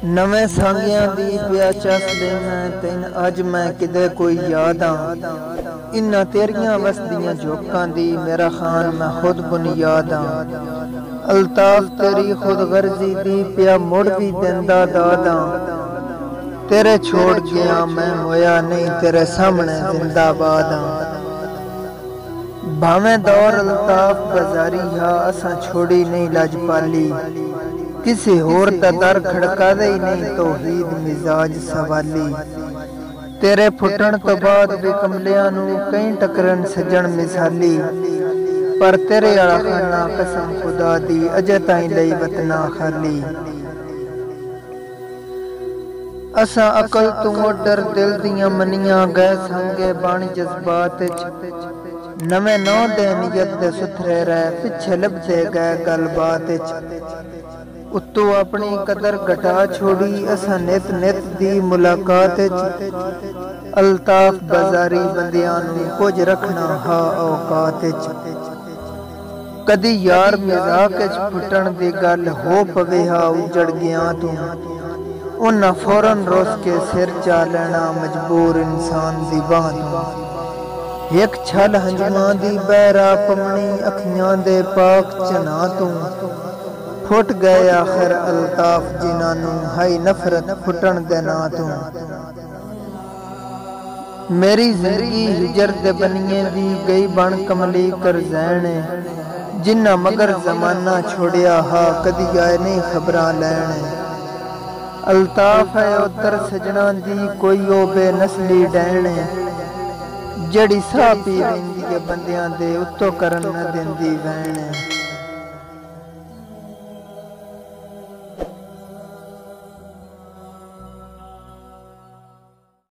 नवे सांगियां दी पिया चस देना तेन अज मैं किदे कोई याद इन्ना तेरियां वसदियां झोंकां दी मेरा खान मैं खुद बुनियाद अल्ताफ तेरी खुद गर्जी दी पिया मुड़ भी देंदा दादा तेरे छोड़ गया मैं मोया नहीं तेरे सामने जिंदाबाद भावें दौर अल्ताफ बाजारी हा असा छोड़ी नहीं लजपाली किसी होर दा दर खड़का दे ही नहीं तौहीद मिजाज सवाली तेरे फुटन तो बाद भी कमलियां नू कई टकरन सजन मिसाली पर तेरे आला खाना कसम खुदा दी अजे ताईं लई वतना खाली असा अकल तू डर दिल दियां मनियां गए संगे बन जज्बात नवे नौ दे नियत दे सुथरे रह पिछे लभदे गए गलबात उत्तों अपनी कदर घटा छोड़ी असा नित नित दी मुलाकात अल्ताफ बाजारी बंदियां नू कुछ रखना हा औकात कदी यार मजाक फुटन दी गल हो पवे हा उजड़ गया तू उन्ना फौरन रोस के सिर चा लेना मजबूर इंसान दी बाह तू एक छल हंजुआं दी बैरा पमनी अखियां दे पाक चना तू फुट गए आखिर अल्ताफ जिन्हां हाई नफरत फुटन दे ना तू मेरी जिंदगी हिजर दे बनिए दी गई बन कमली कर जैन जिन्ना मगर जमाना छोड़िया हा कदी आए नहीं खबरां लैन अल्ताफ है उतर सजना दी कोई ओ बेनस्ली डैन जड़ी साह पी रहिंदी है बंदियां दे उत्तो करन न देंदी वैन